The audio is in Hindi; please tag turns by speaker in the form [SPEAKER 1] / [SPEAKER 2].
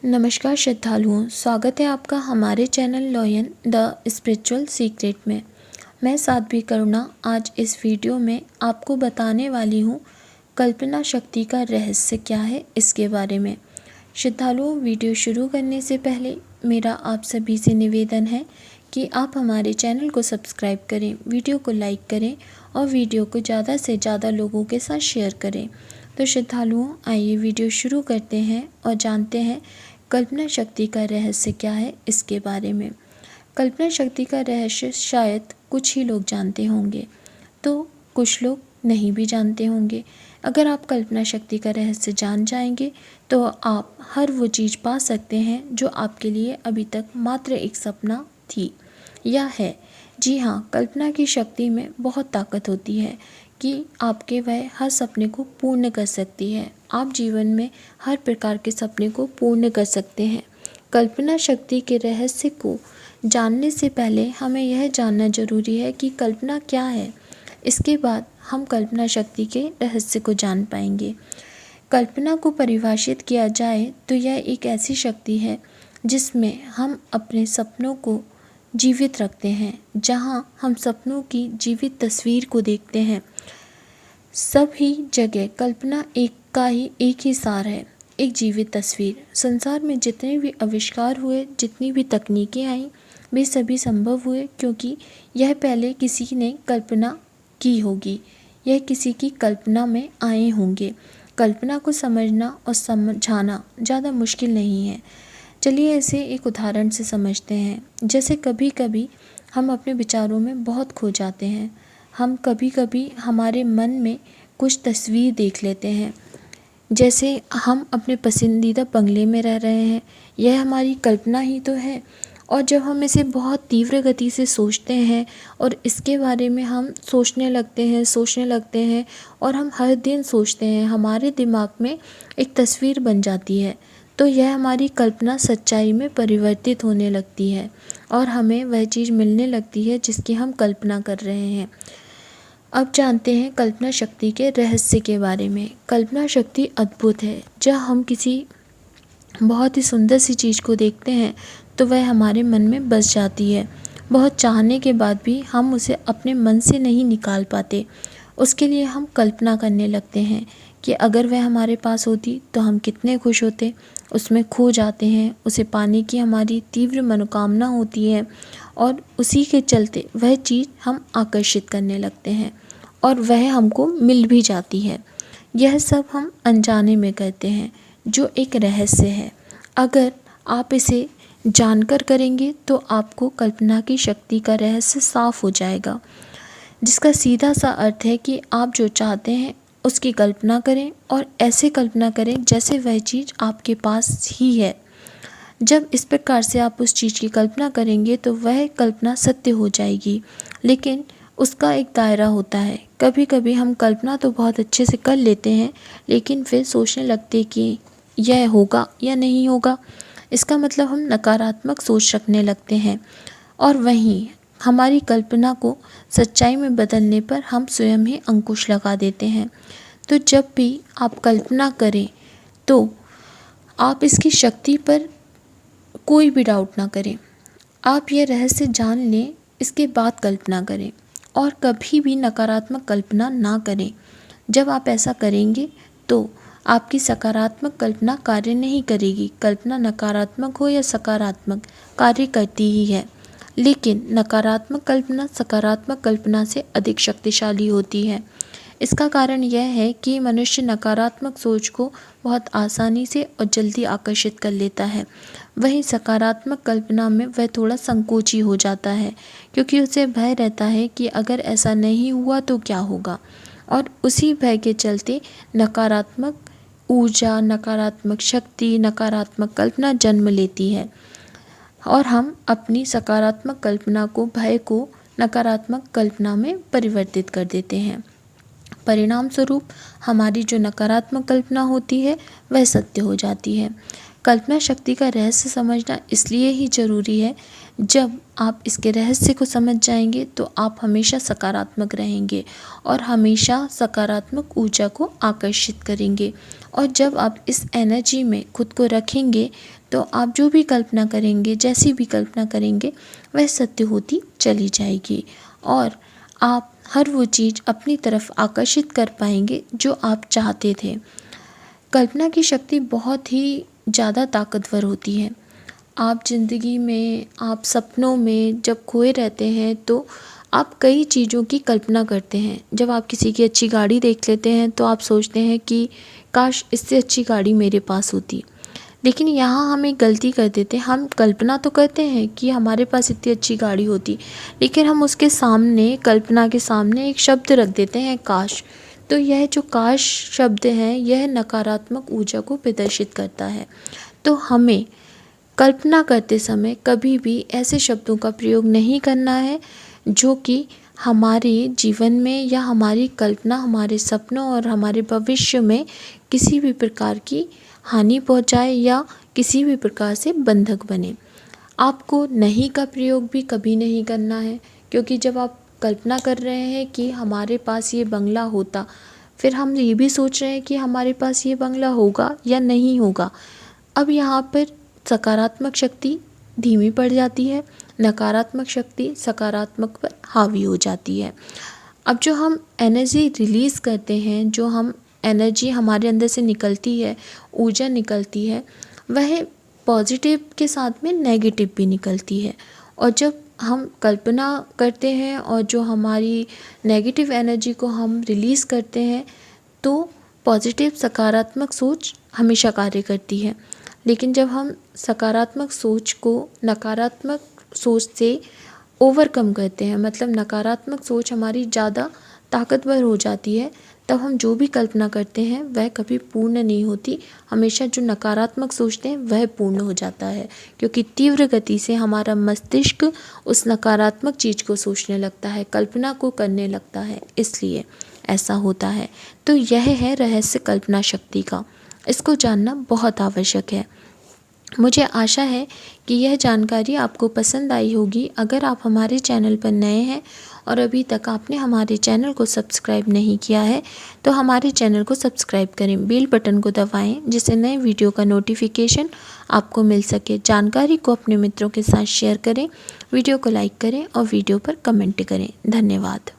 [SPEAKER 1] नमस्कार श्रद्धालुओं, स्वागत है आपका हमारे channel lion the spiritual secret में। मैं साध्वी करुणा आज इस वीडियो में आपको बताने वाली हूँ कल्पना शक्ति का रहस्य क्या है इसके बारे में। श्रद्धालुओं, वीडियो शुरू करने से पहले मेरा आप सभी से निवेदन है कि आप हमारे चैनल को सब्सक्राइब करें, वीडियो को लाइक करें और वीडियो को ज़्यादा से ज़्यादा लोगों के साथ शेयर करें। तो श्रद्धालुओं, आइए वीडियो शुरू करते हैं और जानते हैं कल्पना शक्ति का रहस्य क्या है इसके बारे में। कल्पना शक्ति का रहस्य शायद कुछ ही लोग जानते होंगे, तो कुछ लोग नहीं भी जानते होंगे। अगर आप कल्पना शक्ति का रहस्य जान जाएंगे तो आप हर वो चीज़ पा सकते हैं जो आपके लिए अभी तक मात्र एक सपना थी या है। जी हाँ, कल्पना की शक्ति में बहुत ताकत होती है कि आपके वह हर सपने को पूर्ण कर सकती है। आप जीवन में हर प्रकार के सपने को पूर्ण कर सकते हैं। कल्पना शक्ति के रहस्य को जानने से पहले हमें यह जानना जरूरी है कि कल्पना क्या है। इसके बाद हम कल्पना शक्ति के रहस्य को जान पाएंगे। कल्पना को परिभाषित किया जाए तो यह एक ऐसी शक्ति है जिसमें हम अपने सपनों को जीवित रखते हैं, जहां हम सपनों की जीवित तस्वीर को देखते हैं। सभी जगह कल्पना एक ही सार है, एक जीवित तस्वीर। संसार में जितने भी आविष्कार हुए, जितनी भी तकनीकें आईं, वे सभी संभव हुए क्योंकि यह पहले किसी ने कल्पना की होगी, यह किसी की कल्पना में आए होंगे। कल्पना को समझना और समझाना ज़्यादा मुश्किल नहीं है। चलिए इसे एक उदाहरण से समझते हैं। जैसे कभी कभी हम अपने विचारों में बहुत खो जाते हैं। हम कभी कभी हमारे मन में कुछ तस्वीर देख लेते हैं, जैसे हम अपने पसंदीदा बंगले में रह रहे हैं। यह हमारी कल्पना ही तो है। और जब हम इसे बहुत तीव्र गति से सोचते हैं और इसके बारे में हम सोचने लगते हैं और हम हर दिन सोचते हैं, हमारे दिमाग में एक तस्वीर बन जाती है। तो यह हमारी कल्पना सच्चाई में परिवर्तित होने लगती है और हमें वह चीज़ मिलने लगती है जिसकी हम कल्पना कर रहे हैं। अब जानते हैं कल्पना शक्ति के रहस्य के बारे में। कल्पना शक्ति अद्भुत है। जब हम किसी बहुत ही सुंदर सी चीज़ को देखते हैं तो वह हमारे मन में बस जाती है। बहुत चाहने के बाद भी हम उसे अपने मन से नहीं निकाल पाते। उसके लिए हम कल्पना करने लगते हैं कि अगर वह हमारे पास होती तो हम कितने खुश होते। उसमें खो जाते हैं, उसे पाने की हमारी तीव्र मनोकामना होती है और उसी के चलते वह चीज़ हम आकर्षित करने लगते हैं और वह हमको मिल भी जाती है। यह सब हम अनजाने में करते हैं, जो एक रहस्य है। अगर आप इसे जानकर करेंगे तो आपको कल्पना की शक्ति का रहस्य साफ हो जाएगा, जिसका सीधा सा अर्थ है कि आप जो चाहते हैं उसकी कल्पना करें और ऐसे कल्पना करें जैसे वह चीज़ आपके पास ही है। जब इस प्रकार से आप उस चीज़ की कल्पना करेंगे तो वह कल्पना सत्य हो जाएगी, लेकिन उसका एक दायरा होता है। कभी कभी हम कल्पना तो बहुत अच्छे से कर लेते हैं, लेकिन फिर सोचने लगते कि यह होगा या नहीं होगा। इसका मतलब हम नकारात्मक सोच रखने लगते हैं और वहीं हमारी कल्पना को सच्चाई में बदलने पर हम स्वयं ही अंकुश लगा देते हैं। तो जब भी आप कल्पना करें तो आप इसकी शक्ति पर कोई भी डाउट ना करें। आप यह रहस्य जान लें, इसके बाद कल्पना करें और कभी भी नकारात्मक कल्पना ना करें। जब आप ऐसा करेंगे तो आपकी सकारात्मक कल्पना कार्य नहीं करेगी। कल्पना नकारात्मक हो या सकारात्मक, कार्य करती ही है, लेकिन नकारात्मक कल्पना सकारात्मक कल्पना से अधिक शक्तिशाली होती है। इसका कारण यह है कि मनुष्य नकारात्मक सोच को बहुत आसानी से और जल्दी आकर्षित कर लेता है। वहीं सकारात्मक कल्पना में वह थोड़ा संकोची हो जाता है, क्योंकि उसे भय रहता है कि अगर ऐसा नहीं हुआ तो क्या होगा। और उसी भय के चलते नकारात्मक ऊर्जा, नकारात्मक शक्ति, नकारात्मक कल्पना जन्म लेती है और हम अपनी सकारात्मक कल्पना को, भय को नकारात्मक कल्पना में परिवर्तित कर देते हैं। परिणाम स्वरूप हमारी जो नकारात्मक कल्पना होती है वह सत्य हो जाती है। कल्पना शक्ति का रहस्य समझना इसलिए ही ज़रूरी है। जब आप इसके रहस्य को समझ जाएंगे तो आप हमेशा सकारात्मक रहेंगे और हमेशा सकारात्मक ऊर्जा को आकर्षित करेंगे और जब आप इस एनर्जी में खुद को रखेंगे तो आप जो भी कल्पना करेंगे, जैसी भी कल्पना करेंगे, वह सत्य होती चली जाएगी और आप हर वो चीज़ अपनी तरफ आकर्षित कर पाएंगे जो आप चाहते थे। कल्पना की शक्ति बहुत ही ज़्यादा ताकतवर होती है। आप ज़िंदगी में, आप सपनों में जब खोए रहते हैं तो आप कई चीज़ों की कल्पना करते हैं। जब आप किसी की अच्छी गाड़ी देख लेते हैं तो आप सोचते हैं कि काश इससे अच्छी गाड़ी मेरे पास होती। लेकिन यहाँ हम एक गलती कर देते हैं। हम कल्पना तो करते हैं कि हमारे पास इतनी अच्छी गाड़ी होती, लेकिन हम उसके सामने, कल्पना के सामने एक शब्द रख देते हैं, काश। तो यह जो काश शब्द है, यह नकारात्मक ऊर्जा को प्रदर्शित करता है। तो हमें कल्पना करते समय कभी भी ऐसे शब्दों का प्रयोग नहीं करना है जो कि हमारे जीवन में या हमारी कल्पना, हमारे सपनों और हमारे भविष्य में किसी भी प्रकार की हानि पहुंचाए या किसी भी प्रकार से बंधक बने। आपको नहीं का प्रयोग भी कभी नहीं करना है, क्योंकि जब आप कल्पना कर रहे हैं कि हमारे पास ये बंगला होता, फिर हम ये भी सोच रहे हैं कि हमारे पास ये बंगला होगा या नहीं होगा। अब यहाँ पर सकारात्मक शक्ति धीमी पड़ जाती है, नकारात्मक शक्ति सकारात्मक पर हावी हो जाती है। अब जो हम एनर्जी रिलीज़ करते हैं, जो हम एनर्जी हमारे अंदर से निकलती है, ऊर्जा निकलती है, वह पॉजिटिव के साथ में नेगेटिव भी निकलती है। और जब हम कल्पना करते हैं और जो हमारी नेगेटिव एनर्जी को हम रिलीज़ करते हैं तो पॉजिटिव, सकारात्मक सोच हमेशा कार्य करती है। लेकिन जब हम सकारात्मक सोच को नकारात्मक सोच से ओवरकम करते हैं, मतलब नकारात्मक सोच हमारी ज़्यादा ताकतवर हो जाती है, तब हम जो भी कल्पना करते हैं वह कभी पूर्ण नहीं होती। हमेशा जो नकारात्मक सोचते हैं वह पूर्ण हो जाता है, क्योंकि तीव्र गति से हमारा मस्तिष्क उस नकारात्मक चीज़ को सोचने लगता है, कल्पना को करने लगता है, इसलिए ऐसा होता है। तो यह है रहस्य कल्पना शक्ति का। इसको जानना बहुत आवश्यक है। मुझे आशा है कि यह जानकारी आपको पसंद आई होगी। अगर आप हमारे चैनल पर नए हैं और अभी तक आपने हमारे चैनल को सब्सक्राइब नहीं किया है तो हमारे चैनल को सब्सक्राइब करें, बेल बटन को दबाएं जिससे नए वीडियो का नोटिफिकेशन आपको मिल सके। जानकारी को अपने मित्रों के साथ शेयर करें, वीडियो को लाइक करें और वीडियो पर कमेंट करें। धन्यवाद।